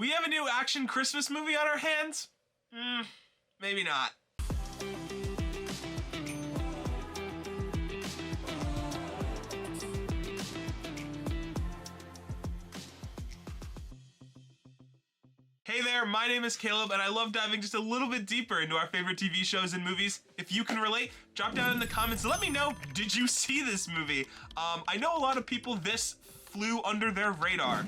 we have a new action Christmas movie on our hands? Maybe not. Hey there, my name is Caleb, and I love diving just a little bit deeper into our favorite TV shows and movies. If you can relate, drop down in the comments and let me know, did you see this movie? I know a lot of people, this flew under their radar.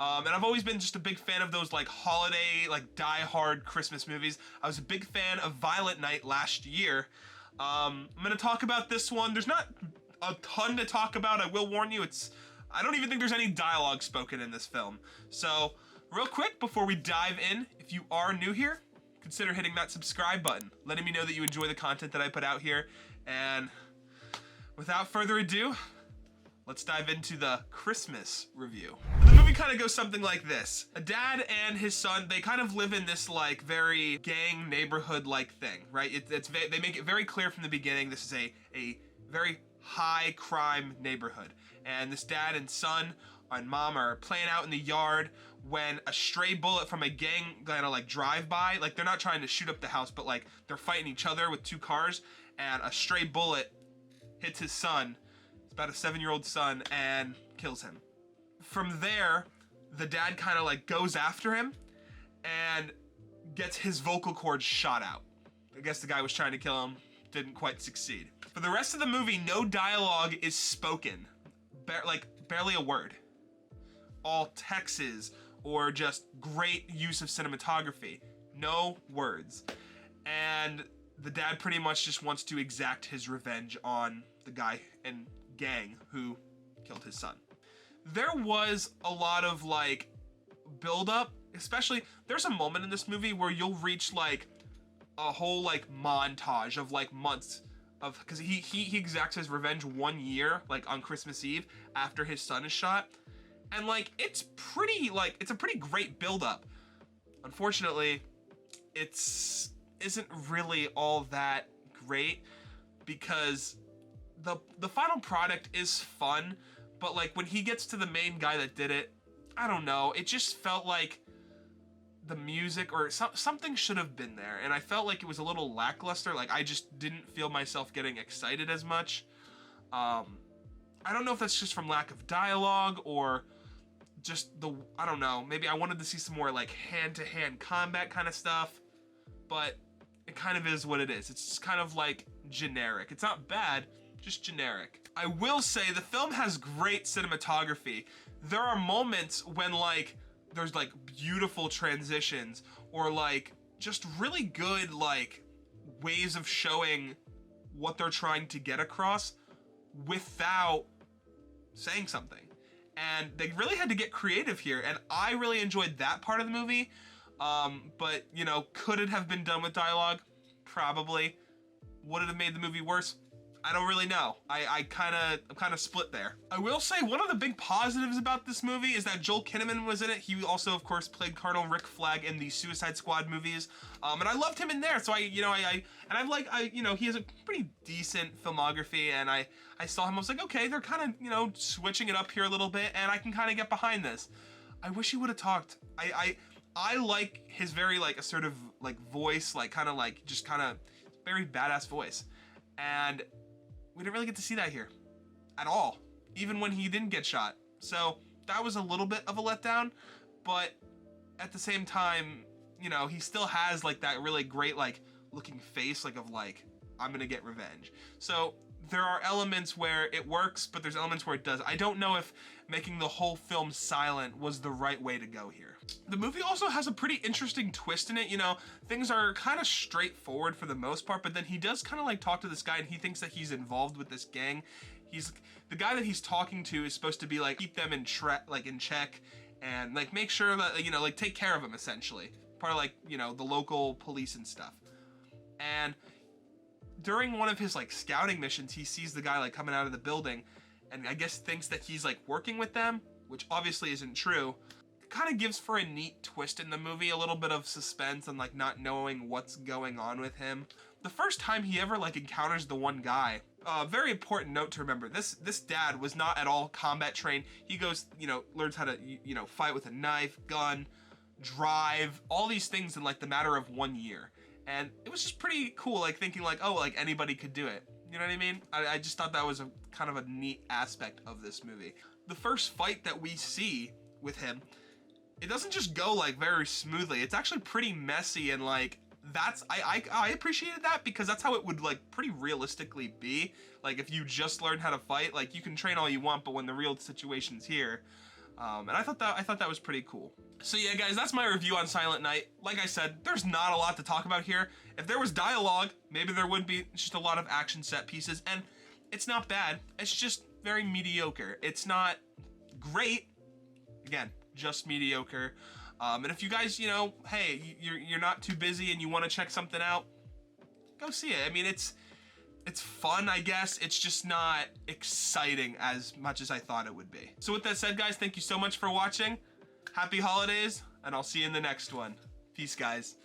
And I've always been just a big fan of those like holiday, like die-hard Christmas movies. I was a big fan of Violent Night last year. I'm gonna talk about this one. There's not a ton to talk about, I will warn you. I don't even think there's any dialogue spoken in this film. So, real quick, before we dive in, if you are new here, consider hitting that subscribe button, letting me know that you enjoy the content that I put out here. And without further ado, let's dive into the Christmas review. The movie kind of goes something like this. A dad and his son, they kind of live in this like very gang neighborhood-like thing, right? They make it very clear from the beginning this is a very high crime neighborhood. And this dad and son and mom are playing out in the yard when a stray bullet from a gang kind of like drive by. Like they're not trying to shoot up the house, but like they're fighting each other with two cars, and a stray bullet hits his son. It's about a 7-year-old son, and kills him. From there, the dad kind of like goes after him and gets his vocal cords shot out. I guess the guy was trying to kill him, didn't quite succeed. For the rest of the movie, no dialogue is spoken. Barely a word. All texts or just great use of cinematography. No words. And the dad pretty much just wants to exact his revenge on the guy and gang who killed his son. There was a lot of like build-up, especially there's a moment in this movie where you'll reach like a whole like montage of like months of, because he exacts his revenge 1 year like on Christmas Eve after his son is shot. And like it's a pretty great build-up. Unfortunately, isn't really all that great, because the final product is fun, but like when he gets to the main guy that did it, I don't know, it just felt like the music or something should have been there, and I felt like it was a little lackluster. Like I just didn't feel myself getting excited as much. I don't know if that's just from lack of dialogue or just I don't know, maybe I wanted to see some more like hand-to-hand combat kind of stuff, but it kind of is what it is. It's kind of like generic. It's not bad, just generic. I will say the film has great cinematography. There are moments when like there's like beautiful transitions or like just really good like ways of showing what they're trying to get across without saying something. And they really had to get creative here, and I really enjoyed that part of the movie. But you know, could it have been done with dialogue? Probably. Would it have made the movie worse? I don't really know. I'm kind of split there. I will say one of the big positives about this movie is that Joel Kinnaman was in it. He also, of course, played Colonel Rick Flag in the Suicide Squad movies, and I loved him in there. So he has a pretty decent filmography, and I saw him. I was like, okay, they're kind of switching it up here a little bit, and I can kind of get behind this. I wish he would have talked. I like his very like assertive like voice, like kind of very badass voice, and we didn't really get to see that here at all, even when he didn't get shot. So that was a little bit of a letdown, but at the same time, he still has like that really great like looking face, like of like, I'm gonna get revenge. So there are elements where it works, but there's elements where it does. I don't know if making the whole film silent was the right way to go here. The movie also has a pretty interesting twist in it. Things are kind of straightforward for the most part, but then he does kind of like talk to this guy, and he thinks that he's involved with this gang. The guy that he's talking to is supposed to be like keep them in check and like make sure that like take care of them, essentially. Part of like the local police and stuff. And during one of his like scouting missions, he sees the guy like coming out of the building, and I guess thinks that he's like working with them, which obviously isn't true. It kind of gives for a neat twist in the movie, a little bit of suspense and like not knowing what's going on with him. The first time he ever like encounters the one guy, very important note to remember, this dad was not at all combat trained. He goes, learns how to, fight with a knife, gun, drive, all these things in like the matter of 1 year. And it was just pretty cool, like thinking like, oh, like anybody could do it. You know what I mean? I just thought that was a kind of a neat aspect of this movie. The first fight that we see with him, it doesn't just go like very smoothly. It's actually pretty messy, and like that's I appreciated that, because that's how it would like pretty realistically be. Like if you just learn how to fight, like you can train all you want, but when the real situation's here, and I thought that was pretty cool. So yeah, guys, that's my review on Silent Night. Like I said, there's not a lot to talk about here. If there was dialogue, maybe there would be. It's just a lot of action set pieces, and it's not bad. It's just very mediocre. It's not great. Again, just mediocre. And if you guys, you know, hey, you're not too busy and you want to check something out, go see it. I mean, it's fun, I guess. It's just not exciting as much as I thought it would be. So with that said, guys, thank you so much for watching. Happy holidays, and I'll see you in the next one. Peace, guys.